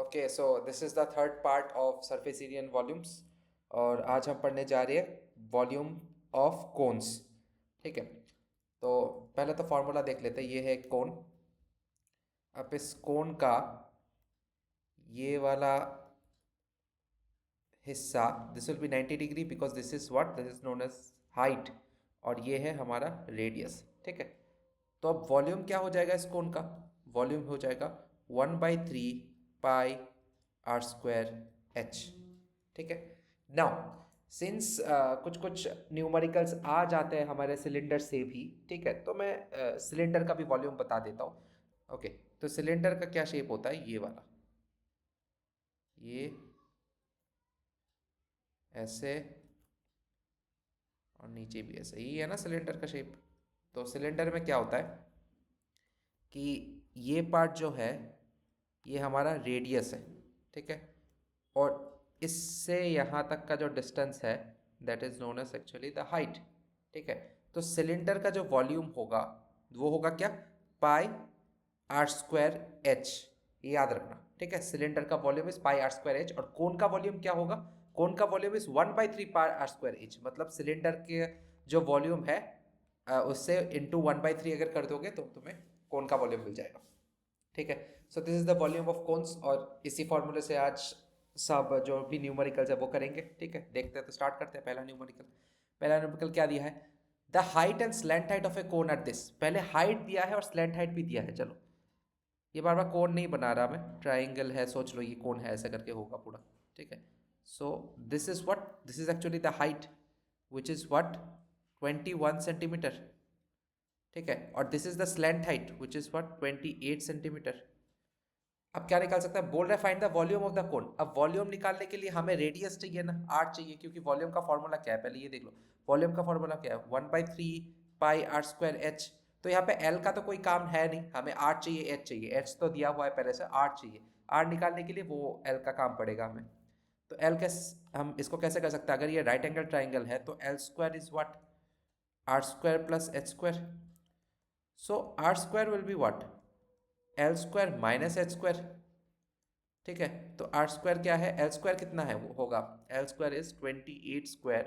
Okay, so this is the third part of surface area and volumes. और आज हम पढ़ने जा रहे हैं वॉल्यूम ऑफ कोन्स। ठीक है, तो पहले तो फॉर्मूला देख लेते हैं। ये है एक कोन। अब इस कोन का ये वाला हिस्सा, this will be 90 degree because this is what this is known as height, और ये है हमारा रेडियस। ठीक है, तो अब वॉल्यूम क्या हो जाएगा इस कोन का? वॉल्यूम हो जाएगा 1/3 पाई r²h। ठीक है, नाउ सिंस कुछ कुछ न्यूमेरिकल्स आ जाते हैं हमारे सिलेंडर से भी। ठीक है, तो मैं सिलेंडर का भी वॉल्यूम बता देता हूँ। ओके, तो सिलेंडर का क्या शेप होता है? ये वाला, ये ऐसे, और नीचे भी ऐसे ही है ना सिलेंडर का शेप। तो सिलेंडर में क्या होता है कि ये पार्ट जो है ये हमारा रेडियस है। ठीक है, और इससे यहाँ तक का जो डिस्टेंस है that is known as actually the height. ठीक है, तो सिलेंडर का जो वॉल्यूम होगा वो होगा क्या? πr²h। ये याद रखना। ठीक है, सिलेंडर का वॉल्यूम इज πr²h, और कोन का वॉल्यूम क्या होगा? कोन का वॉल्यूम इज 1/3 πr²h। मतलब सिलेंडर के जो वॉल्यूम है उससे इंटू 1/3 अगर कर दोगे तो तुम्हें कोन का वॉल्यूम मिल जाएगा। ठीक है, so this is the volume of cones, और इसी फॉर्मूले से आज सब जो भी न्यूमेरिकल्स है वो करेंगे। ठीक है, देखते हैं, तो स्टार्ट करते हैं। पहला न्यूमेरिकल क्या दिया है? The height and slant height of A cone at this. पहले हाइट दिया है और स्लैंट हाइट भी दिया है। चलो, ये बार बार कोन नहीं बना रहा मैं, ट्राइंगल है, सोच लो ये कोन है, ऐसा करके होगा पूरा। ठीक है, so this is what, this is actually the height which is what 21 centimetre. ठीक है, और this is the slant height which is what 28 centimetre. अब क्या निकाल सकता है? बोल रहा है find the volume of the cone. अब वॉल्यूम निकालने के लिए हमें रेडियस चाहिए ना, आर चाहिए, क्योंकि वॉल्यूम का फॉर्मूला क्या है पहले ये देख लो। वॉल्यूम का फॉर्मूला क्या है? 1/3 πr²h। तो यहाँ पे एल का तो कोई काम है नहीं, हमें आर चाहिए, एच चाहिए। एच तो दिया हुआ है पहले से, आर चाहिए। आर निकालने के लिए वो एल का काम पड़ेगा हमें। तो एल कैसे, हम इसको कैसे कर सकते हैं? अगर ये राइट एंगल ट्राइंगल है तो L² is what r² plus h²। So r² will be what L² minus h²। ठीक है, तो r² क्या है? L² कितना है? वो होगा L² इज 28²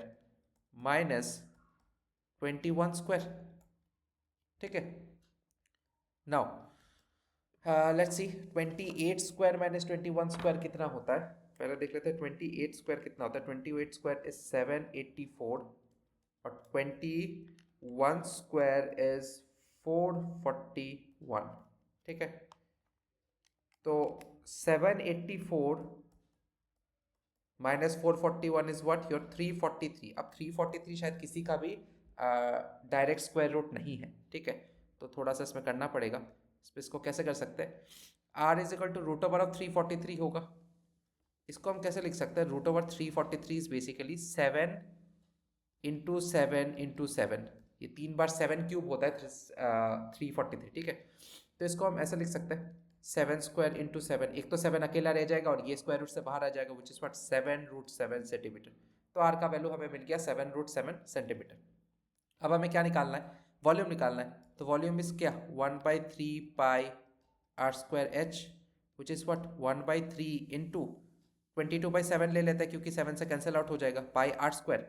माइनस 21²। ठीक है, नाउ लेट्स सी 28² माइनस 21² कितना होता है। पहले देख लेते हैं 28² कितना होता है। 28² इज 784, और 21² इज 441। ठीक है, तो 784 माइनस 441 इज व्हाट योर 343। अब 343 शायद किसी का भी डायरेक्ट स्क्वायर रूट नहीं है। ठीक है, तो थोड़ा सा इसमें करना पड़ेगा। इसको कैसे कर सकते हैं? R is equal to root over of 343 होगा। इसको हम कैसे लिख सकते हैं? Root over 343 is basically 7 into 7 into 7। ये 3 बार 7 क्यूब होता है 343। ठीक है, तो इसको हम ऐसे लिख सकते हैं 7² इंटू 7। एक तो 7 अकेला रह जाएगा और ये स्क्वायर रूट से बाहर आ जाएगा, विच इज व्हाट 7√7 सेंटीमीटर। तो आर का वैल्यू हमें मिल गया 7√7 सेंटीमीटर। अब हमें क्या निकालना है? वॉल्यूम निकालना है। तो वॉल्यूम इज क्या? 1/3 πr²h, which is what 1/3 into 22/7 ले लेते हैं, क्योंकि 7 से कैंसिल आउट हो जाएगा। πr²,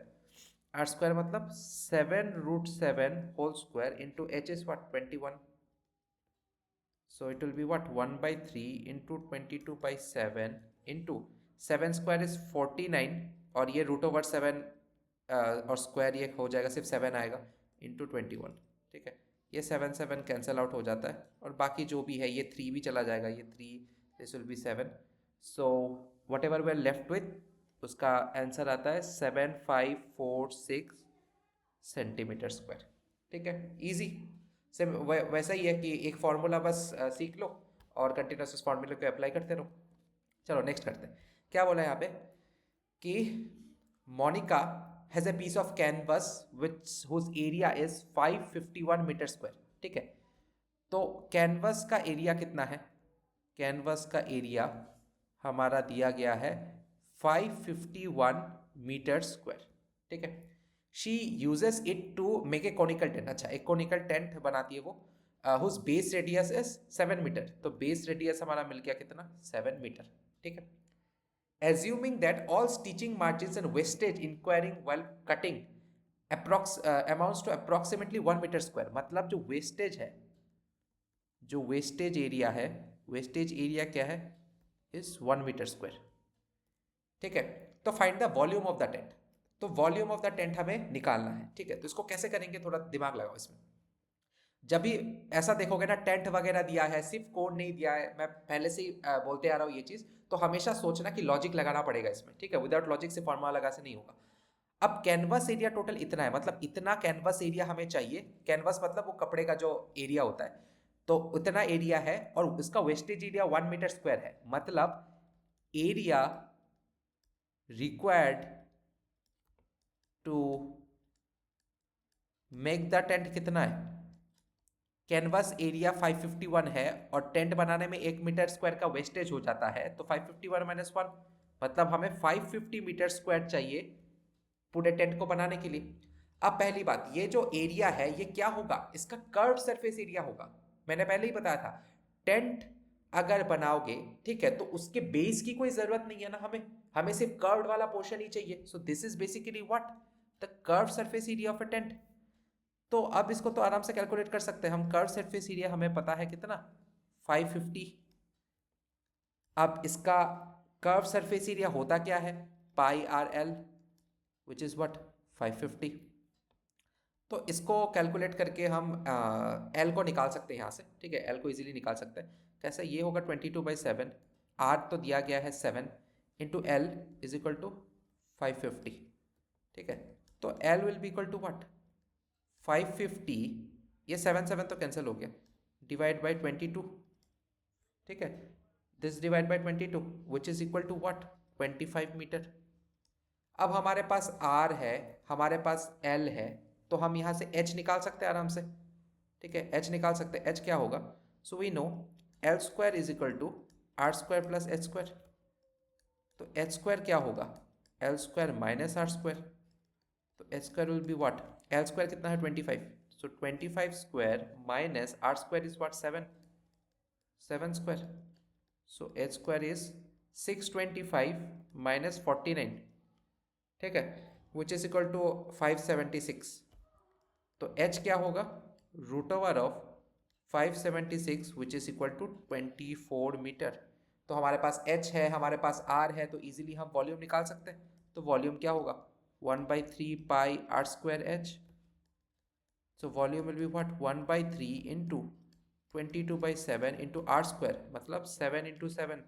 r² मतलब 7√7 whole square into h is what 21। So it will be what 1/3 into 22/7 into 7² is 49, और ये रूट ओवर 7 और स्क्वायर ये हो जाएगा, सिर्फ 7 आएगा इंटू 21। ठीक है, ये 7 कैंसिल आउट हो जाता है, और बाकी जो भी है ये 3 भी चला जाएगा, ये 3, this will be 7। So whatever we are left with, उसका आंसर आता है 7546 सेंटीमीटर स्क्वायर। ठीक है, इजी। सेम वैसा ही है कि एक फार्मूला बस सीख लो और कंटिन्यूस उस फार्मूले को अप्लाई करते रहो। चलो नेक्स्ट करते हैं। क्या बोला है यहाँ पे कि Monica has a piece of canvas which whose area is 551 metre square. ठीक है, तो कैनवस का एरिया कितना है? कैनवस का एरिया हमारा दिया गया है 551 मीटर स्क्वायर। ठीक है, she uses it to make a conical tent. अच्छा, एक कोनिकल टेंट बनाती है वो, whose base radius is 7 metre. तो बेस रेडियस हमारा मिल गया कितना? 7 मीटर। ठीक है। assuming that all stitching margins and wastage incurring while cutting amounts to approximately 1 metre square, मतलब जो वेस्टेज है, जो वेस्टेज एरिया है, वेस्टेज एरिया क्या है, इज 1 मीटर स्क्वायर। ठीक है, तो find the volume of the tent, तो वॉल्यूम ऑफ द टेंट हमें निकालना है। ठीक है, तो इसको कैसे करेंगे, थोड़ा दिमाग लगाओ इसमें। जब भी ऐसा देखोगे ना, टेंट वगैरह दिया है, सिर्फ कोड नहीं दिया है, मैं पहले से ही बोलते आ रहा हूँ ये चीज़, तो हमेशा सोचना कि लॉजिक लगाना पड़ेगा इसमें। ठीक है, विदाउट लॉजिक से फॉर्मूला लगा से नहीं होगा। अब कैनवस एरिया टोटल इतना है, मतलब इतना कैनवस एरिया हमें चाहिए। कैनवस मतलब वो कपड़े का जो एरिया होता है, तो उतना एरिया है, और उसका वेस्टेज एरिया 1 मीटर स्क्वायर है, मतलब area required to make the tent कितना है, कैनवस एरिया 551 है, और टेंट बनाने में 1 मीटर स्क्वायर का वेस्टेज हो जाता है, तो 551 माइनस 1, मतलब हमें 550 मीटर स्क्वायर चाहिए पूरे टेंट को बनाने के लिए। अब पहली बात, ये जो एरिया है ये क्या होगा, इसका कर्व सरफेस एरिया होगा। मैंने पहले ही बताया था, टेंट अगर बनाओगे, ठीक है, तो उसके बेस की कोई जरूरत नहीं है ना, हमें सिर्फ कर्व्ड वाला पोर्शन ही चाहिए। सो this is basically what, the curve surface area of a tent. तो अब इसको तो आराम से कैलकुलेट कर सकते हैं हम। कर्व सरफेस एरिया हमें पता है कितना, 550। अब इसका कर्व सरफेस एरिया होता क्या है, pi R L, which is what 550। तो इसको कैलकुलेट करके हम एल को निकाल सकते हैं यहाँ से। ठीक है, एल को इजीली निकाल सकते हैं। कैसे, ये होगा 22/7, आर तो दिया गया है 7, into L is equal to 550। ठीक है, तो L will be equal to what, 550, ये 7 तो कैंसिल हो गया, डिवाइड बाई 22। ठीक है, this divide by 22 which is equal to what, 25 metre. अब हमारे पास R है, हमारे पास L है, तो हम यहाँ से H निकाल सकते हैं आराम से। ठीक है, H निकाल सकते हैं। H क्या होगा, so we know L square is equal to R square plus H square. तो H स्क्वायर क्या होगा, L square minus R square, तो H square will be what, L square कितना है 25, so 25 square minus R square is what 7 square, so H square is 625 minus 49। ठीक है, विच is equal to 576। तो H क्या होगा, root over of 576 which is equal to 24 metre. तो हमारे पास H है, हमारे पास R है, तो इजीली हम वॉल्यूम निकाल सकते हैं। तो वॉल्यूम क्या होगा, 1/3 pi R square H। So volume will be what, 1/3 into 22/7 into R square, मतलब 7 इंटू 7,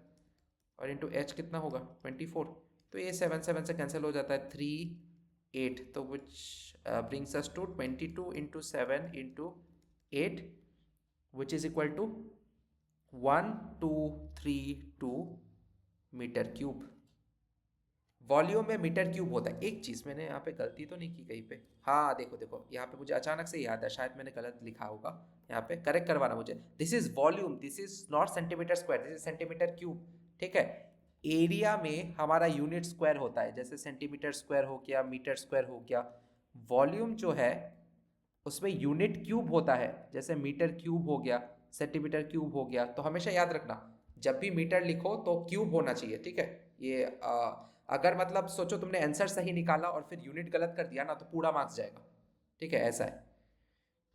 और इंटू H कितना होगा 24। तो ये 7 से कैंसिल हो जाता है, 3 8, तो which brings us to 22 into 7 into 8 which is equal to 1232 metre cube. Volume में मीटर क्यूब होता है। एक चीज़ मैंने यहाँ पे गलती तो नहीं की कहीं पे, हाँ देखो देखो, यहाँ पे मुझे अचानक से याद है, शायद मैंने गलत लिखा होगा, यहाँ पे करेक्ट करवाना मुझे। This is volume, this is not centimetre square, this is centimetre cube. ठीक है, एरिया में हमारा यूनिट स्क्वायर होता है, जैसे सेंटीमीटर स्क्वायर हो गया, मीटर स्क्वायर हो गया। वॉल्यूम जो है उसमें यूनिट क्यूब होता है, जैसे मीटर क्यूब हो गया, सेंटीमीटर क्यूब हो गया। तो हमेशा याद रखना, जब भी मीटर लिखो तो क्यूब होना चाहिए। ठीक है, ये अगर मतलब सोचो तुमने आंसर सही निकाला और फिर यूनिट गलत कर दिया ना, तो पूरा मार्क्स जाएगा। ठीक है, ऐसा है।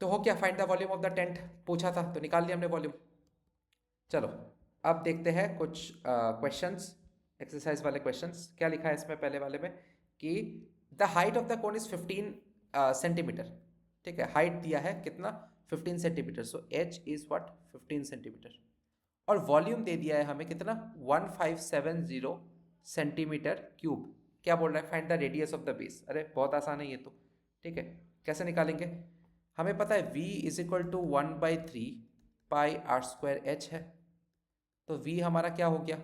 तो हो क्या, find the volume of the tent पूछा था, तो निकाल लिया हमने वॉल्यूम। चलो अब देखते हैं कुछ क्वेश्चंस, एक्सरसाइज वाले क्वेश्चंस। क्या लिखा है इसमें पहले वाले में, कि the height of the cone is 15 centimetre. ठीक है, हाइट दिया है कितना, 15 centimetre, so H is what 15 centimetre. और वॉल्यूम दे दिया है हमें कितना, 1570 सेंटीमीटर क्यूब। क्या बोल रहा है, find the radius of the base. अरे बहुत आसान है ये तो। ठीक है, कैसे निकालेंगे, हमें पता है V is equal to 1/3 pi R square H है। तो V हमारा क्या हो गया,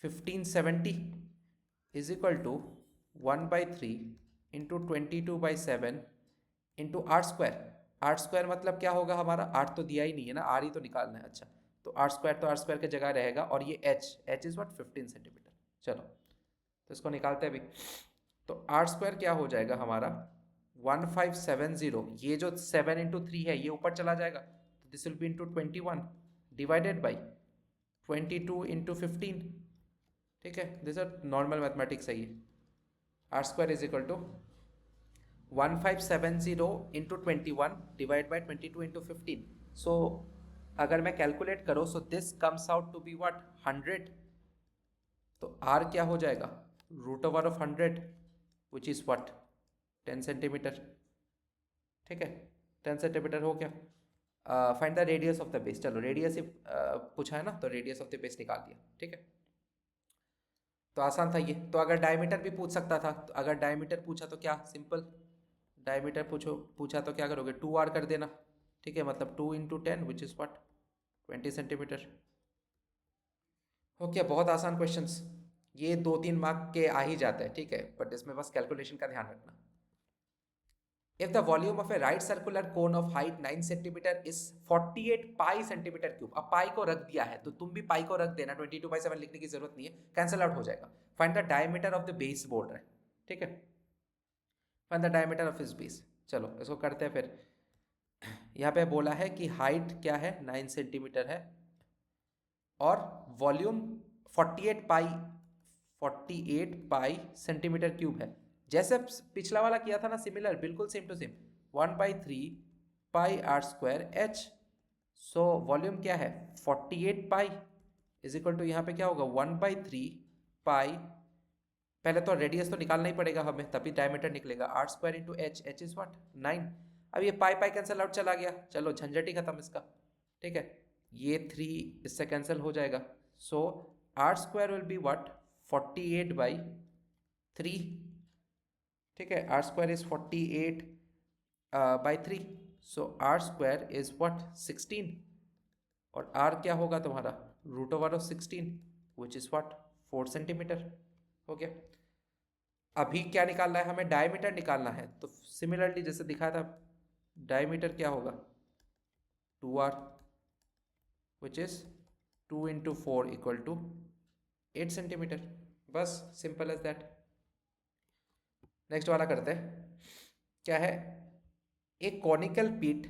1570 is equal to 1/3 into 22/7 into R square. R square मतलब क्या होगा हमारा, आर तो दिया ही नहीं है ना, आर ही तो निकालना है। अच्छा, तो आर स्क्वायर की जगह रहेगा, और ये H इज व्हाट 15 सेंटीमीटर। चलो तो इसको निकालते हैं अभी। तो आर स्क्वायर क्या हो जाएगा हमारा 1570, ये जो 7 इंटू 3 है ये ऊपर चला जाएगा, तो this will be into 21 divided by 22 into 15। ठीक है, दिस आर नॉर्मल मैथमेटिक्स है ये। R square is equal to 1570 into 21 divide by 22 into 15। So अगर मैं कैलकुलेट करूँ, so this comes out to be what 100। तो आर क्या हो जाएगा, root over of 100 which is what 10 centimetre. ठीक है, 10 सेंटीमीटर हो गया। Find the radius of the base. चलो रेडियस ही पूछा है ना, तो रेडियस ऑफ द बेस निकाल दिया। ठीक है, तो आसान था ये। तो अगर डायमीटर भी पूछ सकता था, तो अगर डायमीटर पूछा तो क्या, सिंपल, डायमीटर पूछा तो क्या करोगे, 2r कर देना। ठीक है, मतलब 2 into 10 which is what 20 centimetre. Okay, बहुत आसान क्वेश्चंस, ये 2-3 मार्क के आ ही जाता है। ठीक है, बट इसमें बस कैलकुलेशन का ध्यान रखना। If the volume of a right circular cone of height 9 cm is 48 pi centimeter cube, अब पाई को रख दिया है तो तुम भी पाई को रख देना, 22/7 लिखने की जरूरत नहीं है, कैंसिल आउट हो जाएगा। Find the diameter of the base बोल रहा है। ठीक है, find the diameter of his base. चलो इसको करते हैं फिर। यहाँ पे बोला है कि हाइट क्या है, 9 सेंटीमीटर है, और वॉल्यूम 48 पाई सेंटीमीटर क्यूब है। जैसे पिछला वाला किया था ना, सिमिलर, बिल्कुल same to same, 1/3 pi r² h। So volume क्या है 48 पाई इज इक्वल टू, यहाँ पे क्या होगा 1/3 पाई, पहले तो रेडियस तो निकालना ही पड़ेगा हमें, तभी डायमीटर निकलेगा, r² into H, H is what 9। अब ये पाई पाई कैंसिल आउट चला गया, चलो झंझट ही खत्म इसका। ठीक है, ये 3 इससे कैंसिल हो जाएगा। सो r² विल बी व्हाट 48/3। ठीक है, r² is 48/3। So r² is what 16, और r क्या होगा तुम्हारा root over of 16 which is what 4 centimetre. हो गया। अभी क्या निकालना है हमें, डायमीटर निकालना है। तो सिमिलरली जैसे दिखाया था, डायमीटर क्या होगा 2r which is 2 into 4 equal to 8 centimetre. बस सिंपल एज दैट। नेक्स्ट वाला करते हैं। क्या है, एक conical pit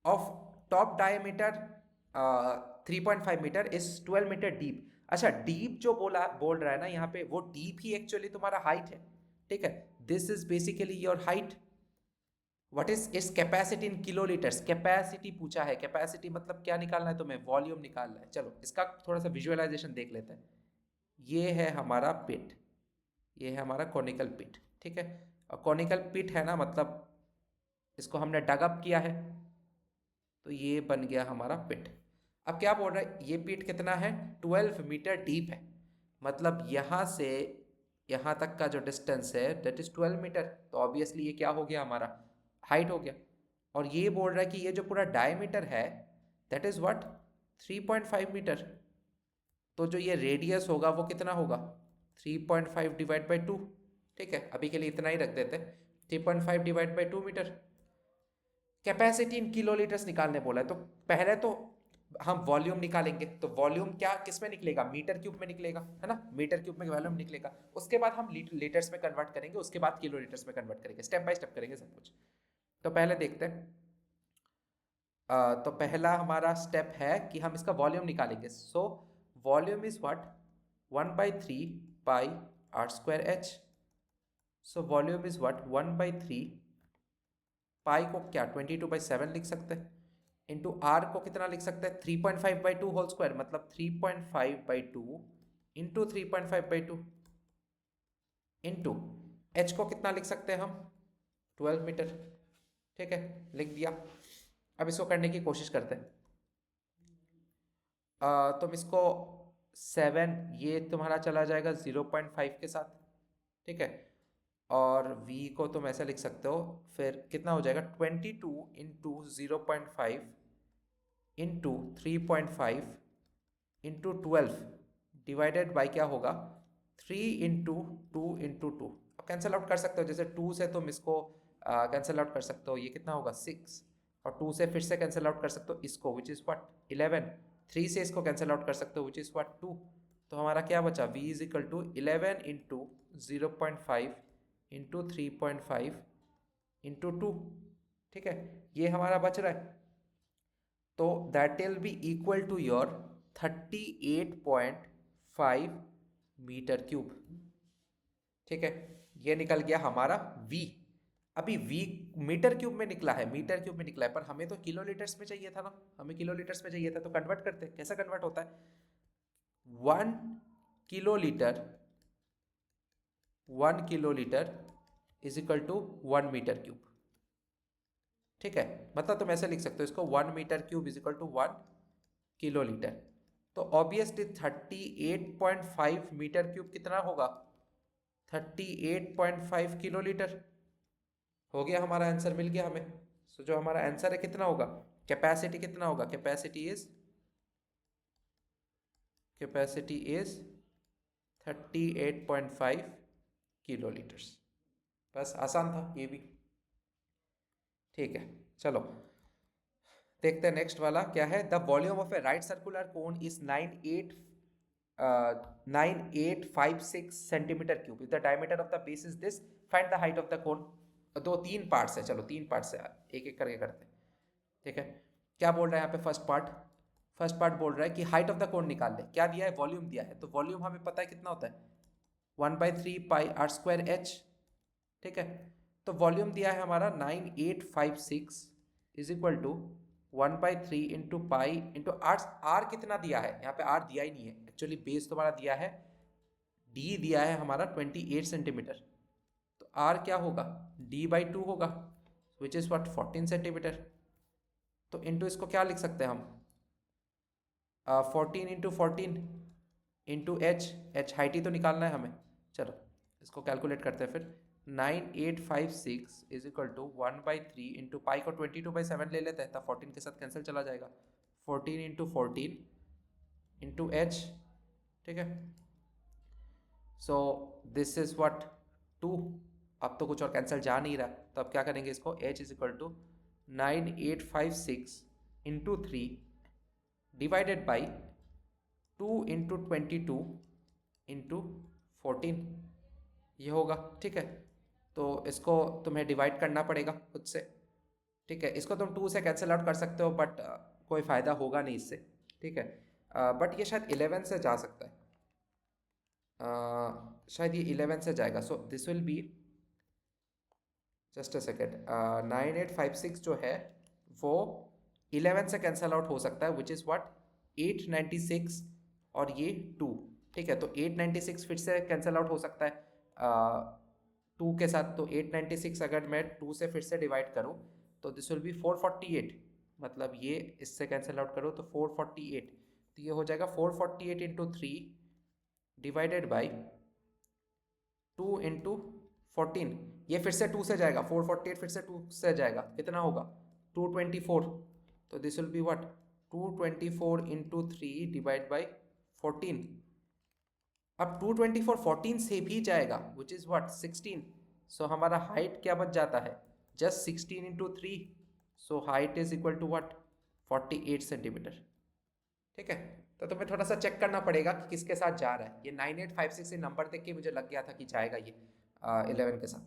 of top diameter 3.5 metre is 12 metre deep. अच्छा, डीप जो बोल रहा है ना यहाँ पे, वो डीप ही एक्चुअली तुम्हारा हाइट है। ठीक है, this is basically your height. What is its capacity in kilolitres, capacity पूछा है। कैपेसिटी मतलब क्या निकालना है तुम्हें, वॉल्यूम निकालना है। चलो इसका थोड़ा सा विजुअलाइजेशन देख लेते हैं। ये है हमारा पिट, ये है हमारा कॉनिकल पिट। ठीक है, और कॉनिकल पिट है ना, मतलब इसको हमने डगअप किया है, तो ये बन गया हमारा पिट। अब क्या बोल रहा है, ये पिट कितना है 12 मीटर डीप है, मतलब यहाँ से यहाँ तक का जो डिस्टेंस है दैट इज 12 मीटर। तो ऑब्वियसली ये क्या हो गया हमारा हाइट हो गया। और ये बोल रहा है कि ये जो पूरा डायमीटर है दैट इज व्हाट 3.5 मीटर। तो जो ये रेडियस होगा वो कितना होगा 3.5 डिवाइड बाई 2। ठीक है, अभी के लिए इतना ही रख देते हैं, 3.5 divide by 2 metre. Capacity in kilolitres निकालने बोला है, तो पहले तो हम वॉल्यूम निकालेंगे। तो वॉल्यूम क्या किस में निकलेगा, मीटर क्यूब में निकलेगा, है ना, मीटर क्यूब में वॉल्यूम निकलेगा। उसके बाद हम लीटर्स में कन्वर्ट करेंगे, उसके बाद किलोलीटर्स में कन्वर्ट करेंगे, स्टेप बाय स्टेप करेंगे सब कुछ। तो पहले देखते हैं। तो पहला हमारा स्टेप है कि हम इसका वॉल्यूम निकालेंगे। So volume is what 1/3 pi r²h। So volume is what 1/3 pi को क्या 22/7 लिख सकते हैं, इंटू आर को कितना लिख सकते हैं 3.5/2 होल स्क्वायर, मतलब 3.5/2 इंटू 3.5/2 इंटू एच को कितना लिख सकते हैं हम 12 मीटर। ठीक है, लिख दिया। अब इसको करने की कोशिश करते हैं। तुम इसको 7, ये तुम्हारा चला जाएगा 0.5 के साथ। ठीक है, और v को तुम ऐसा लिख सकते हो, फिर कितना हो जाएगा 22 into 0.5 into 3.5 into 12 divided by क्या होगा 3 इंटू 2 इंटू 2। अब कैंसिल आउट कर सकते हो, जैसे 2 से तुम इसको कैंसिल आउट कर सकते हो, ये कितना होगा 6, और 2 से फिर से कैंसिल आउट कर सकते हो इसको विच इज़ व्हाट 11। 3 से इसको कैंसिल आउट कर सकते हो विच इज़ व्हाट 2। तो हमारा क्या बचा v is equal to 11 into 0.5 into 3.5 into 2। ठीक है, ये हमारा बच रहा है। तो that will be equal to your 38.5 metre cube. ठीक है, ये निकल गया हमारा v। अभी v मीटर क्यूब में निकला है, मीटर क्यूब में निकला है, पर हमें तो किलोलीटर्स में चाहिए था ना, हमें किलोलीटर्स में चाहिए था, तो कन्वर्ट करते हैं। कैसा कन्वर्ट होता है? 1 kilolitre, 1 kilolitre is equal to 1 metre cube. ठीक है, मतलब तुम ऐसे लिख सकते हो इसको, 1 metre cube is equal to 1 kilolitre. तो ऑब्वियसली 38.5 मीटर क्यूब कितना होगा? 38.5 किलोलीटर। हो गया, हमारा आंसर मिल गया हमें। सो जो हमारा आंसर है कितना होगा? कैपेसिटी कितना होगा? Capacity is 38.5 kilolitres. बस आसान था ये भी। ठीक है, चलो देखते हैं नेक्स्ट वाला क्या है। The volume of A right circular cone is 9856 centimetre cube. If the diameter of the base is this, find the height of the cone. दो तीन पार्ट्स है, चलो तीन पार्ट्स है, एक एक करके करते हैं। ठीक है, क्या बोल रहा है यहाँ पे? फर्स्ट पार्ट बोल रहा है कि हाइट ऑफ द कोन निकाल ले। क्या दिया है? वॉल्यूम दिया है। तो वॉल्यूम हमें पता है कितना होता है, 1/3 पाई r² h। ठीक है, तो वॉल्यूम दिया है हमारा 9856 is equal to 1/3 into pi into R. R कितना दिया है यहाँ पे? आर दिया ही नहीं है एक्चुअली, बेस तुम्हारा दिया है, डी दिया है हमारा 28 सेंटीमीटर। तो आर क्या होगा? d/2 होगा, विच इज व्हाट 14 सेंटीमीटर। तो इंटू इसको क्या लिख सकते हैं हम? 14 इंटू 14 इंटू एच हाइट ही तो निकालना है हमें। चलो इसको कैलकुलेट करते हैं फिर। 9856 is equal to 1/3 into pi को 22/7 ले लेते हैं, तब 14 के साथ कैंसिल चला जाएगा। 14 इंटू 14 इंटू एच। ठीक है, सो दिस इज व्हाट 2। अब तो कुछ और कैंसिल जा नहीं रहा, तो अब क्या करेंगे इसको? h is equal to 9856 into 3 divided by 2 into 22 into 14, ये होगा। ठीक है, तो इसको तुम्हें डिवाइड करना पड़ेगा खुद से। ठीक है, इसको तुम 2 से कैंसिल आउट कर सकते हो, बट कोई फ़ायदा होगा नहीं इससे। ठीक है, बट ये शायद 11 से जा सकता है, शायद ये 11 से जाएगा। So this will B, just a second, 9856 जो है वो 11 से कैंसिल आउट हो सकता है, विच इज़ व्हाट 896 और ये 2। ठीक है, तो 896 फिर से कैंसिल आउट हो सकता है 2 के साथ। तो 896 अगर मैं 2 से फिर से डिवाइड करूँ तो दिस विल बी 448, मतलब ये इससे कैंसिल आउट करो तो 448। तो ये हो जाएगा 448 इंटू 3 डिवाइडेड बाई 2 इंटू 14। ये फिर से 2 से जाएगा, 448 फिर से 2 से जाएगा, कितना होगा? 224। तो this will be what 224 into 3 divide by 14। अब 224 14 से भी जाएगा, विच इज़ व्हाट 16। सो हमारा हाइट क्या बच जाता है? Just 16 into 3। So height is equal to what 48 centimetre. ठीक है, तो तुम्हें थोड़ा सा चेक करना पड़ेगा कि किसके साथ जा रहा है। ये 9856 से नंबर देख के मुझे लग गया था कि जाएगा ये 11 के साथ।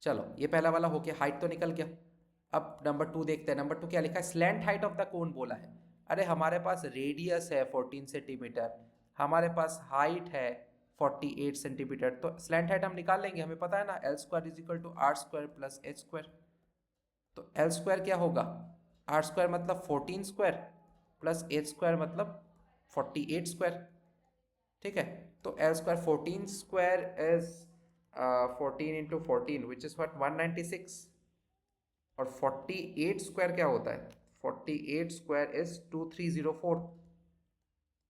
चलो ये पहला वाला हो गया, हाइट तो निकल गया। अब नंबर 2 देखते हैं। नंबर 2 क्या लिखा है? Slant height of the cone बोला है। अरे हमारे पास रेडियस है 14 सेंटीमीटर, हमारे पास हाइट है 48 सेंटीमीटर, तो स्लैंट हाइट हम निकाल लेंगे। हमें पता है ना, L² is equal to R² plus H²। तो L² क्या होगा? R² मतलब 14² प्लस H² मतलब 48²। ठीक है, तो L² 14² is 14 into 14 which is what 196। और 48² क्या होता है? 48² इज 2304।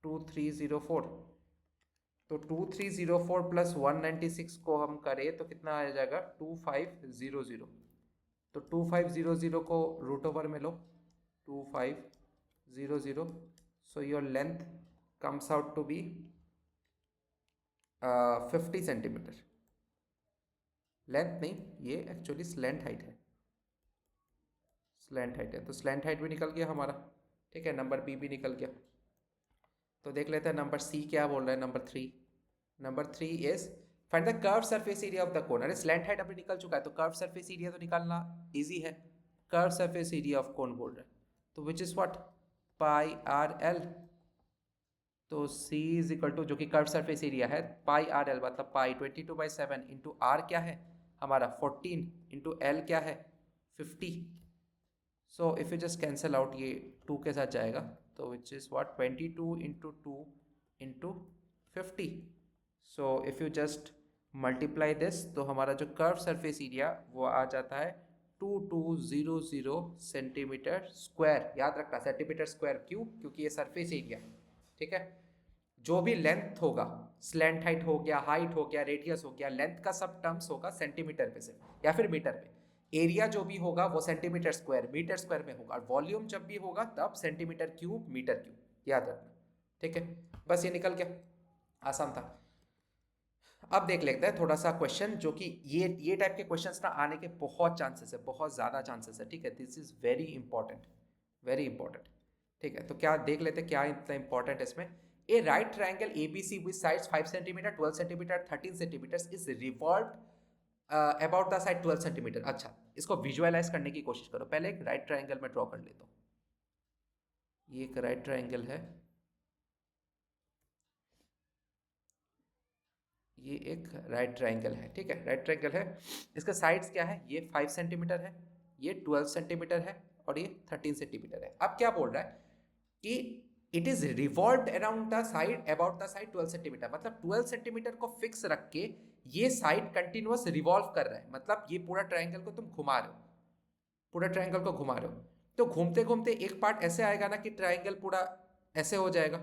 2304, तो 2304 प्लस 196 को हम करें तो कितना आ जाएगा? 2500। तो 2500 को रूट ओवर में लो, 2500। So your length comes out to be 50 centimetre. Length नहीं, ये एक्चुअली स्लैंट हाइट है, स्लैंट हाइट है। तो स्लैंट हाइट भी निकल गया हमारा। ठीक है, नंबर बी भी निकल गया। तो देख लेते हैं नंबर सी क्या बोल रहा है। Number three is find the curve surface area of the cone. अरे स्लैंट हाइट अभी निकल चुका है, तो कर्व सरफेस एरिया तो निकालना इजी है। Curve surface area of cone बोल रहे हैं, तो विच is what pi R L. तो C इज इक्वल टू, जो कि कर्व सरफेस एरिया है, पाई आर एल, मतलब पाई 22/7 इंटू आर क्या है हमारा 14 इंटू एल क्या है 50. So if you just cancel out, ये 2 के साथ जाएगा, तो विच is what 22 into 2 into 50. So if you just multiply this, तो हमारा जो कर्व सरफेस एरिया वो आ जाता है 2200 सेंटीमीटर स्क्वायर. याद रखना सेंटीमीटर स्क्वायर, क्यों? क्योंकि ये सरफेस एरिया, ठीक है. जो भी लेंथ होगा, स्लैंट हाइट हो गया, हाइट हो गया, रेडियस हो गया, लेंथ का सब टर्म्स होगा सेंटीमीटर पे से या फिर मीटर पे. एरिया जो भी होगा वो सेंटीमीटर स्क्वायर, मीटर स्क्वायर में होगा. और वॉल्यूम जब भी होगा तब सेंटीमीटर क्यूब, मीटर क्यूब, याद रखना. ठीक है, बस ये निकल गया, आसान था. अब देख लेते हैं थोड़ा सा क्वेश्चन, जो कि ये टाइप के क्वेश्चंस ना आने के बहुत चांसेस है, बहुत ज़्यादा चांसेस है. ठीक है, this is very important, very important. ठीक है, तो क्या देख लेते हैं क्या इतना इंपॉर्टेंट है इसमें. A right triangle ABC with sides 5 centimetre, 12 centimetre, 13 centimetre is revolved about the side 12 centimetre. अच्छा, इसको विजुअलाइज करने की कोशिश करो. पहले एक राइट ट्रायंगल में ड्रॉ कर लेता हूँ. ये एक राइट ट्रायंगल है, ये एक राइट ट्रायंगल है. ठीक है, राइट ट्रायंगल है. इसका साइड्स क्या है, ये 5 सेंटीमीटर है, ये 12 सेंटीमीटर है और ये 13 सेंटीमीटर है. अब क्या बोल रहा है कि it is revolved around the side about the side 12 centimetre. मतलब 12 सेंटीमीटर को फिक्स रख के ये साइड कंटिन्यूअस रिवॉल्व कर रहा है. मतलब ये पूरा ट्रायंगल को तुम घुमा रहे हो, पूरा ट्रायंगल को घुमा रहे हो. तो घूमते घूमते एक पार्ट ऐसे आएगा ना कि ट्रायंगल पूरा ऐसे हो जाएगा,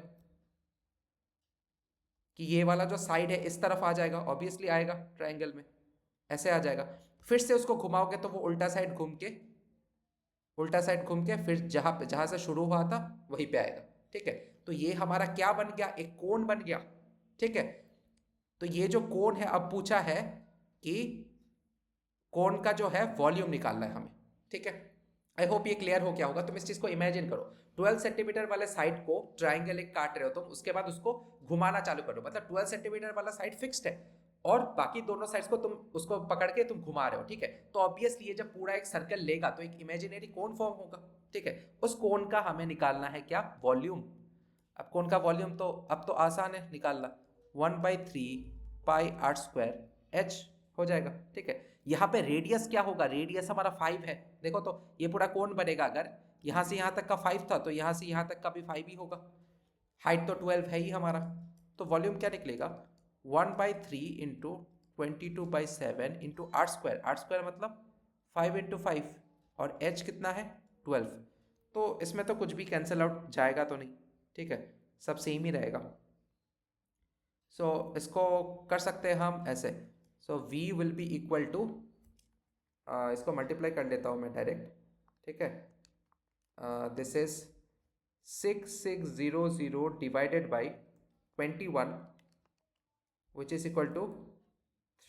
कि ये वाला जो साइड है इस तरफ आ जाएगा, ऑब्वियसली आएगा ट्रायंगल में, ऐसे आ जाएगा. फिर से उसको घुमाओगे तो वो उल्टा साइड घूम के, उल्टा साइड घूम के फिर जहां से शुरू हुआ था वहीं पे आएगा. ठीक है, तो ये हमारा क्या बन गया, एक कोन बन गया. ठीक है, तो ये जो कोन है, अब पूछा है कि कोन का जो है वॉल्यूम निकालना है हमें. ठीक है, आई होप ये क्लियर हो गया होगा. तुम इस चीज को इमेजिन करो, 12 सेंटीमीटर वाले साइड को ट्राइंगल एक काट रहे हो तुम, उसके बाद उसको घुमाना चालू करो. मतलब 12 सेंटीमीटर वाला साइड फिक्स्ड है और बाकी दोनों साइड्स को तुम उसको पकड़ के तुम घुमा रहे हो. ठीक है, तो ऑब्वियसली ये जब पूरा एक सर्कल लेगा तो एक इमेजिनरी कोन फॉर्म होगा. ठीक है, उस कोन का हमें निकालना है क्या, वॉल्यूम. अब कोन का वॉल्यूम तो अब तो आसान है निकालना, 1/3 पाई आर स्क्वायर एच हो जाएगा. ठीक है, यहाँ पे रेडियस क्या होगा, रेडियस हमारा 5 है. देखो तो ये पूरा कोन बनेगा, अगर यहाँ से यहाँ तक का 5 था तो यहाँ से यहाँ तक का भी 5 ही होगा. हाइट तो 12 है ही हमारा. तो वॉल्यूम क्या निकलेगा, 1/3 into 22/7 into R square. R square मतलब 5 इंटू 5 और एच कितना है 12. तो इसमें तो कुछ भी कैंसिल आउट जाएगा तो नहीं. ठीक है, सब सेम ही रहेगा. सो इसको कर सकते हैं हम ऐसे. So V will be equal to, इसको मल्टीप्लाई कर लेता हूँ मैं डायरेक्ट. ठीक है, this is 6600 divided by 21 which is equal to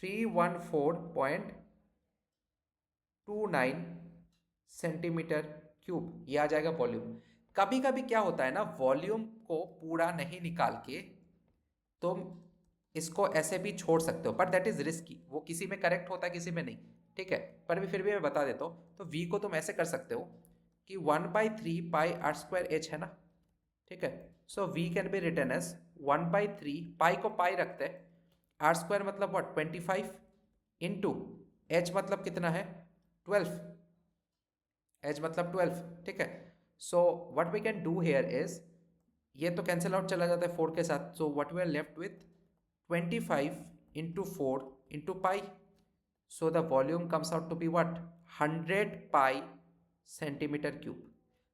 314.29 centimetre cube. ये आ जाएगा वॉल्यूम. कभी कभी क्या होता है ना, वॉल्यूम को पूरा नहीं निकाल के तुम इसको ऐसे भी छोड़ सकते हो, पर दैट इज रिस्की. वो किसी में करेक्ट होता है किसी में नहीं. ठीक है, पर भी फिर भी मैं बता देता हूँ. तो V को तुम ऐसे कर सकते हो कि 1/3 पाई आर स्क्वायर एच है ना. ठीक है, so V can be written as 1/3, pi को पाई रखते हैं, आर स्क्वायर मतलब व्हाट 25 इंटू एच मतलब कितना है 12, एच मतलब 12. ठीक है, so what we can do here is, ये तो कैंसिल आउट चला जाता है 4 के साथ. So what we are left with 25 into 4 into pi. So the volume comes out to be what 100 pi centimetre cube.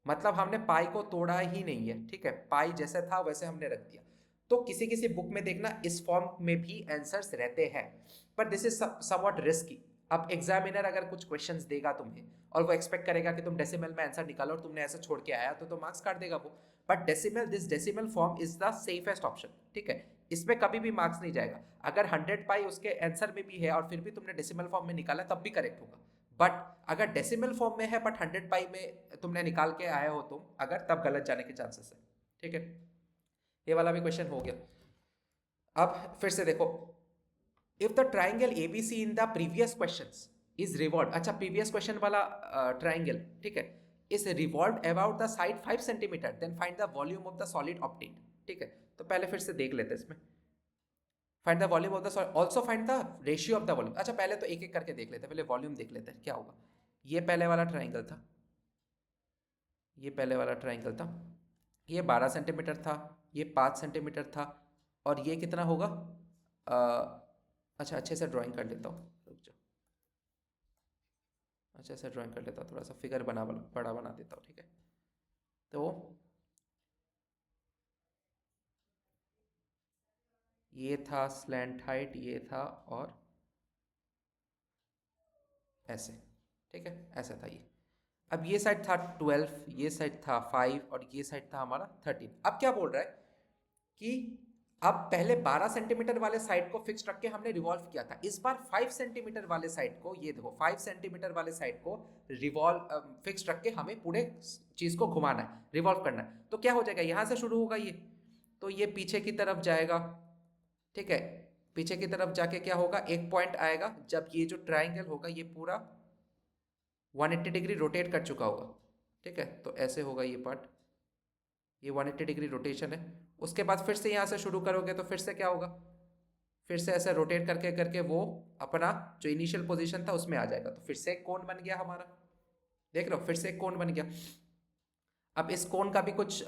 मतलब हमने पाई को तोड़ा ही नहीं है. ठीक है, पाई जैसे था वैसे हमने रख दिया. तो किसी किसी बुक में देखना इस फॉर्म में भी आंसर्स रहते हैं, पर दिस इज समवॉट रिस्की. अब एग्जामिनर अगर कुछ क्वेश्चंस देगा तुम्हें और वो एक्सपेक्ट करेगा कि तुम डेसिमल में आंसर निकालो और तुमने ऐसा छोड़ के आया तो मार्क्स काट देगा वो. But this decimal form is the safest option. ठीक है, इसमें कभी भी मार्क्स नहीं जाएगा. अगर 100 पाई उसके आंसर में भी है और फिर भी तुमने डेसिमल फॉर्म में निकाला तब भी करेक्ट होगा. बट अगर डेसिमल फॉर्म में है बट 100 पाई में तुमने निकाल के आए हो तुम अगर, तब गलत जाने के चांसेस है. ठीक है, ये वाला भी क्वेश्चन हो गया. अब फिर से देखो, if the triangle ABC in the previous questions is revolve. अच्छा, प्रीवियस क्वेश्चन वाला ट्राइंगल, ठीक है, is revolve about the side 5 centimetre, then find the volume of the solid obtained. ठीक है, तो पहले फिर से देख लेते हैं इसमें। Find the volume of the solid, also find the ratio of the volume. अच्छा पहले तो एक एक करके देख लेते हैं, पहले वॉल्यूम देख लेते हैं क्या होगा। ये पहले वाला ट्राइंगल था, ये पहले वाला ट्राइंगल था, ये 12 सेंटीमीटर था, ये 5 सेंटीमीटर था, और ये कितना होगा? अच्छा अच्छे से ड्राइंग कर लेता हूँ, रुक जाओ, अच्छे से ड्राइंग कर लेता हूँ, थोड़ा सा फिगर बड़ा बना देता हूँ, ठीक है। तो ये था स्लैंट हाइट, ये था, और ऐसे, ठीक है, ऐसा था ये। अब ये साइड था 12, ये साइड था 5, और ये साइड था हमारा 13। अब क्या बोल रहा है कि अब पहले 12 सेंटीमीटर वाले साइड को फिक्स रख के हमने रिवॉल्व किया था, इस बार 5 सेंटीमीटर वाले साइड को, ये देखो 5 सेंटीमीटर वाले साइड को रिवॉल्व फिक्स रख के हमें पूरे चीज को घुमाना है, रिवॉल्व करना है। तो क्या हो जाएगा, यहां से शुरू होगा ये, तो ये पीछे की तरफ जाएगा, ठीक है। पीछे की तरफ जाके क्या होगा, एक पॉइंट आएगा जब ये जो ट्राइंगल होगा ये पूरा 180 डिग्री रोटेट कर चुका होगा, ठीक है। तो ऐसे होगा ये पार्ट, ये 180 डिग्री रोटेशन है। उसके बाद फिर से यहाँ से शुरू करोगे तो फिर से क्या होगा, फिर से ऐसे रोटेट करके करके वो अपना जो इनिशियल पोजीशन था उसमें आ जाएगा। तो फिर से एक कोण बन गया हमारा, देख रहे हो, फिर से एक कोण बन गया। अब इस कोण का भी कुछ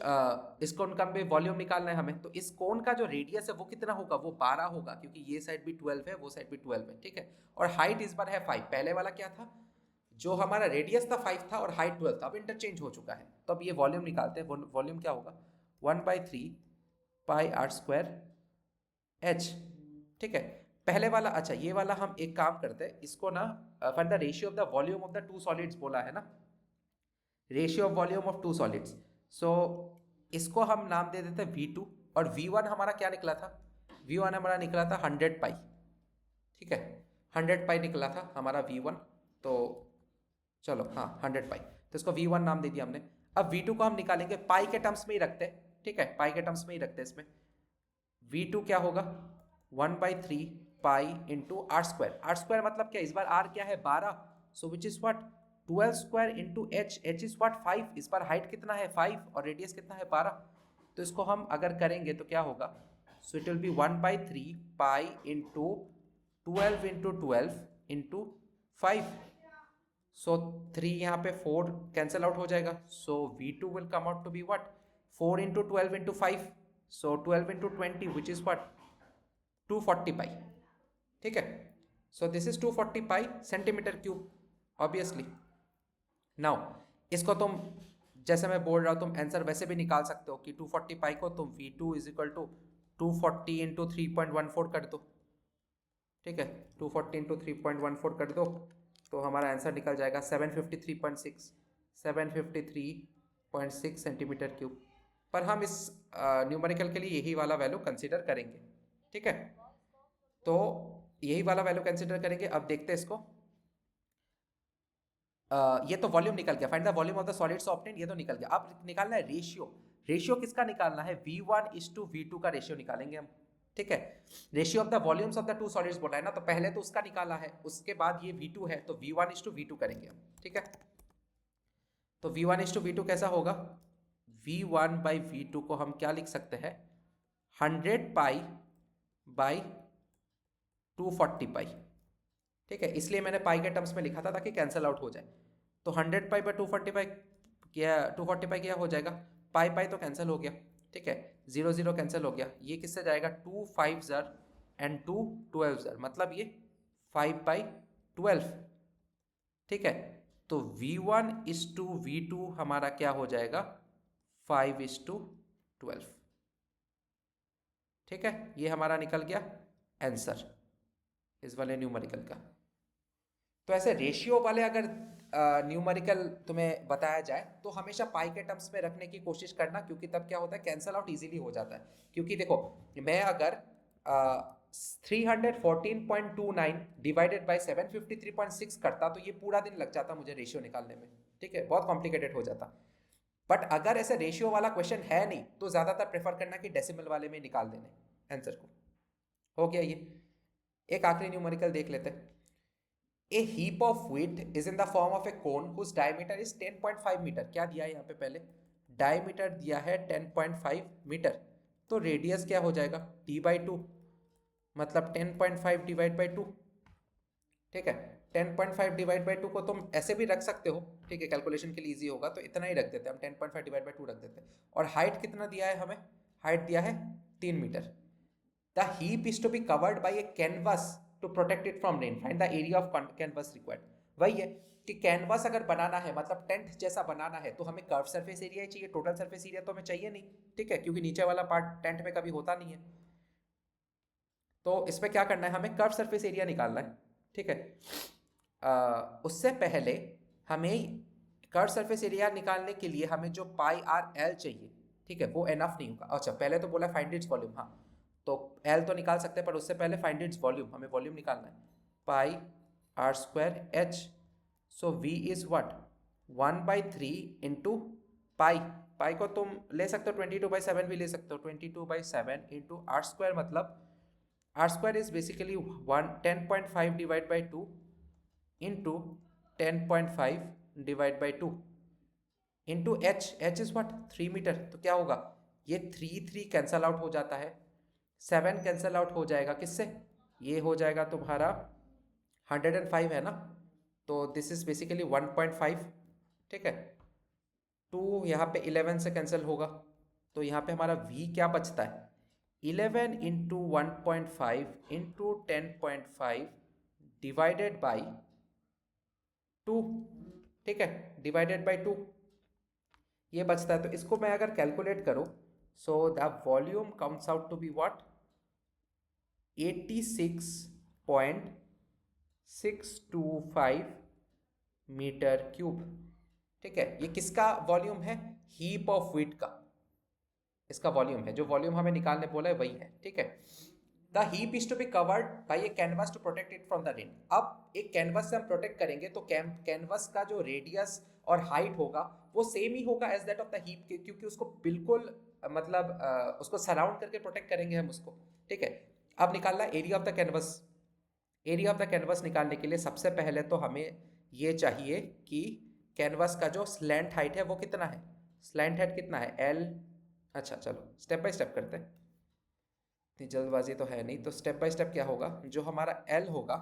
इस कोण का भी वॉल्यूम निकालना है हमें, तो इस कोण का जो रेडियस है वो कितना होगा, वो 12 होगा, क्योंकि ये साइड भी 12 है, वो साइड भी 12 है, ठीक है। और हाइट इस बार है 5, पहले वाला क्या था, जो हमारा रेडियस था 5 था और हाइट 12 था, अब इंटरचेंज हो चुका है। तो अब ये वॉल्यूम निकालते हैं, वॉल्यूम क्या होगा, 1/3 पाई आर स्क्वायर एच, ठीक है। पहले वाला, अच्छा ये वाला हम एक काम करते हैं, इसको ना find the ratio of the volume of the two solids बोला है ना, ratio of volume of two solids. So इसको हम नाम दे देते हैं V2, और V1 हमारा क्या निकला था, V1 हमारा निकला था 100 पाई, ठीक है, 100 पाई निकला था हमारा V1। तो चलो हाँ 100 पाई, तो इसको V1 नाम दे दिया हमने। अब V2 को हम निकालेंगे, पाई के टर्म्स में ही रखते हैं, ठीक है, पाई के टर्म्स में ही रखते हैं इसमें। V2 क्या होगा, 1/3 pi into R square, R square मतलब क्या, इस बार आर क्या है 12, so which is what 12 square into H, H is what 5, इस बार हाइट कितना है 5 और रेडियस कितना है 12। तो इसको हम अगर करेंगे तो क्या होगा, so it will be 1/3 pi into 12 into 12 into 5। So 3 यहाँ पे 4 कैंसिल आउट हो जाएगा, so V2 will come out to be what 4 into 12 into 5, so 12 into 20 which is what 240 pi, ठीक है। So this is 240 pi centimetre cube obviously. Now इसको तुम, जैसे मैं बोल रहा हूँ, तुम आंसर वैसे भी निकाल सकते हो कि 240 पाई को तुम V2 is equal to 240 into 3.14 कर दो, ठीक है, 240 इंटू 3.14 कर दो, तो हमारा आंसर निकल जाएगा 753.6, 753.6 सेंटीमीटर क्यूब। पर हम इस न्यूमेरिकल के लिए यही वाला वैल्यू कंसिडर करेंगे, ठीक है। तो यही वाला वैल्यू कंसिडर करेंगे। अब देखते हैं इसको, ये तो वॉल्यूम निकल गया, find the volume of the solids obtained, ये तो निकल गया। अब निकालना है रेशियो, रेशियो किसका निकालना है, V1:V2 का रेशियो निकालेंगे हम, ठीक है। Ratio of the volumes of the two solids बोला है ना, तो पहले तो उसका निकाला है, उसके बाद ये V2 है, तो V1:V2 करेंगे हम, ठीक है। तो V1:V2 कैसा होगा, V1/V2 को हम क्या लिख सकते हैं, 100 पाई बाई 240 पाई, ठीक है, इसलिए मैंने पाई के टर्म्स में लिखा था ताकि कैंसिल आउट हो जाए। तो 100 पाई बाई 240 पाई क्या, 240 पाई क्या हो जाएगा, पाई पाई तो कैंसिल हो गया, ठीक है, 0 0 कैंसिल हो गया, ये किससे जाएगा 2 5 ज़र एंड 2 12 ज़र, मतलब ये 5/12, ठीक है। तो V1:V2 हमारा क्या हो जाएगा 5:12, ठीक है। ये हमारा निकल गया आंसर इस वाले न्यूमेरिकल का। तो ऐसे रेशियो वाले अगर न्यूमेरिकल तुम्हें बताया जाए तो हमेशा पाई के टर्म्स में रखने की कोशिश करना, क्योंकि तब क्या होता है कैंसल आउट इजीली हो जाता है। क्योंकि देखो मैं अगर 314.29 डिवाइडेड बाय 753.6 करता तो ये पूरा दिन लग जाता मुझे रेशियो निकालने में, ठीक है, बहुत कॉम्प्लिकेटेड हो जाता। बट अगर ऐसे रेशियो वाला क्वेश्चन है नहीं तो ज़्यादातर प्रेफर करना कि डेसिमल वाले में निकाल देने आंसर को। हो गया ये। एक आखिरी न्यूमेरिकल देख लेते हैं। A heap of wheat is in the form of a cone whose diameter is 10.5 metre. क्या दिया है यहाँ पे, पहले डायमीटर दिया है 10.5 मीटर। तो रेडियस क्या हो जाएगा d/2, मतलब 10.5 डिवाइड बाई 2। ठीक है, 10.5 डिवाइड बाई 2 को तुम ऐसे भी रख सकते हो, ठीक है, कैलकुलेशन के लिए इजी होगा तो इतना ही रख देते हैं हम, 10.5 डिवाइड बाई 2 रख देते हैं। और हाइट कितना दिया है हमें, हाइट दिया है 3 metre. The heap is to be covered by a canvas to protect it from rain, find the area of canvas required. वही है कि कैनवस अगर बनाना है, मतलब टेंट जैसा बनाना है, तो हमें कर्व सरफेस एरिया ही चाहिए, टोटल सरफेस एरिया तो हमें चाहिए नहीं, ठीक है, क्योंकि नीचे वाला पार्ट टेंट में कभी होता नहीं है। तो इसमें क्या करना है, हमें कर्व सरफेस एरिया निकालना है, ठीक है। उससे पहले हमें कर्व सरफेस एरिया निकालने के लिए हमें जो पाई आर एल चाहिए, ठीक है, वो एनफ नहीं होगा। अच्छा, पहले तो बोला फाइंड इट्स वॉल्यूम, हाँ, तो एल तो निकाल सकते हैं, पर उससे पहले फाइंड इट्स वॉल्यूम, हमें वॉल्यूम निकालना है, pi R square H. So V is what 1/3 into pi, pi को तुम ले सकते हो 22/7 भी ले सकते हो, 22/7 इंटू आर स्क्वायर, मतलब R square is basically 10.5 divide by 2 into 10.5 divide by 2 into H is what 3 metre. तो क्या होगा, ये 3 कैंसल आउट हो जाता है, 7 कैंसल आउट हो जाएगा किससे, ये हो जाएगा तुम्हारा 105 है ना, तो दिस इज बेसिकली 1.5, ठीक है। 2 यहाँ पे 11 से कैंसिल होगा, तो यहाँ पे हमारा v क्या बचता है, 11 इंटू 1.5 इंटू 10.5 डिवाइडेड बाई 2, ठीक है, डिवाइडेड बाई 2 ये बचता है। तो इसको मैं अगर कैलकुलेट करूं, so the volume comes out to be what 86.625 metre cube, ठीक है। ये किसका वॉल्यूम है, हीप ऑफ व्हीट का, इसका वॉल्यूम है, जो वॉल्यूम हमें निकालने बोला है वही है, ठीक है। The heap is to be covered by a canvas to protect it from the rain. अब एक कैनवस से हम प्रोटेक्ट करेंगे तो कैनवस का जो रेडियस और हाइट होगा वो सेम ही होगा as that of the heap के, क्योंकि उसको बिल्कुल मतलब उसको सराउंड करके प्रोटेक्ट करेंगे हम उसको, ठीक है। अब निकालना area of the canvas. Area of the canvas निकालने के लिए सबसे पहले तो हमें ये चाहिए कि कैनवस का जो स्लैंट हाइट है वो कितना है, स्लैंट हाइट कितना है एल। अच्छा चलो स्टेप बाय स्टेप करते हैं, इतनी जल्दबाजी तो है नहीं। तो स्टेप बाय स्टेप क्या होगा, जो हमारा एल होगा,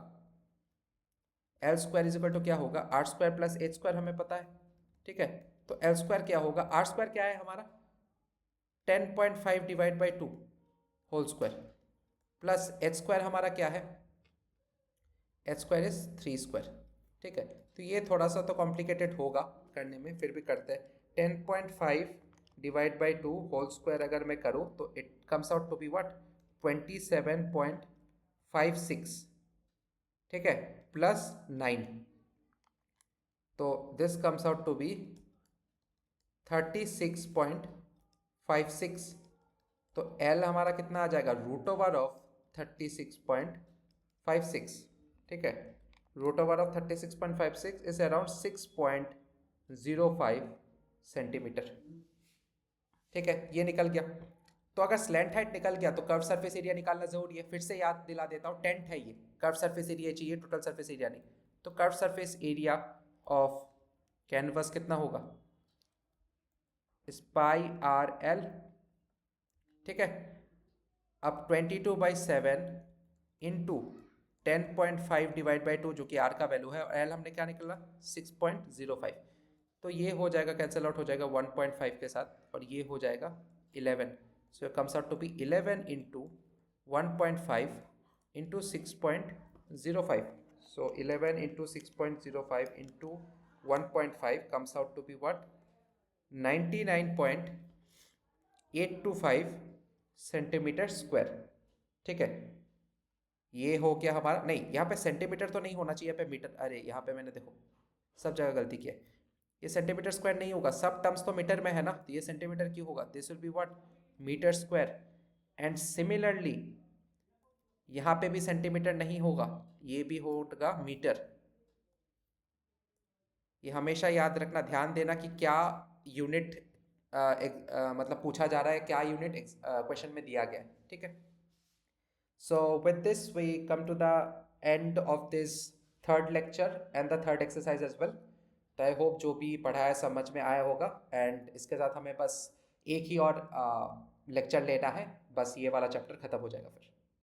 L square is equal to क्या होगा, R square plus H square हमें पता है, ठीक है। तो एल स्क्वायर क्या होगा, आर स्क्वायर क्या है हमारा 10.5 divide by 2 whole square, plus H square हमारा क्या है, एच स्क्वायर इज 3 स्क्वायर, ठीक है। तो ये थोड़ा सा तो कॉम्प्लिकेटेड होगा करने में, फिर भी करते हैं। 10.5 डिवाइड बाई 2 होल स्क्वायर अगर मैं करूँ तो it comes out to be what 27.56, ठीक है, प्लस 9, तो this comes out to be 36.56। तो L हमारा कितना आ जाएगा, रूट ओवर ऑफ 36.56, ठीक है। Root over of 36.56 is around 6.05 centimetre, ठीक है, ये निकल गया। तो अगर स्लैंट हाइट निकल गया तो कर्व सरफेस एरिया निकालना जरूरी है, फिर से याद दिला देता हूँ, टेंट है ये, कर्व सरफेस एरिया चाहिए, टोटल सरफेस एरिया नहीं। तो curve surface area of canvas कितना होगा, पाई आर एल, ठीक है। अब 22/7 इंटू 10.5 डिवाइड बाई 2 जो कि आर का वैल्यू है, और एल हमने क्या निकला 6.05, तो ये हो जाएगा कैंसिल आउट हो जाएगा 1.5 के साथ, और ये हो जाएगा 11। So comes out to be 11 into 1.5 into 6.05। So 11 into 6.05 into 1.5 comes out to be what 99.825 centimetre square, ठीक है। ये हो गया हमारा, नहीं यहाँ पे सेंटीमीटर तो नहीं होना चाहिए, यहाँ पे मीटर, अरे यहाँ पे मैंने देखो सब जगह गलती की है, ये सेंटीमीटर स्क्वायर नहीं होगा, सब टर्म्स तो मीटर में है ना, तो ये सेंटीमीटर क्यों होगा, this will be what metre square. And similarly यहाँ पे भी सेंटीमीटर नहीं होगा, ये भी होगा मीटर। ये हमेशा याद रखना, ध्यान देना कि क्या यूनिट मतलब पूछा जा रहा है, क्या यूनिट क्वेश्चन में दिया गया है, ठीक है। So with this we come to the end of this third lecture and the third exercise as well. तो आई होप जो भी पढ़ाया समझ में आया होगा, एंड इसके साथ हमें बस एक ही और लेक्चर लेना है, बस ये वाला चैप्टर खत्म हो जाएगा फिर।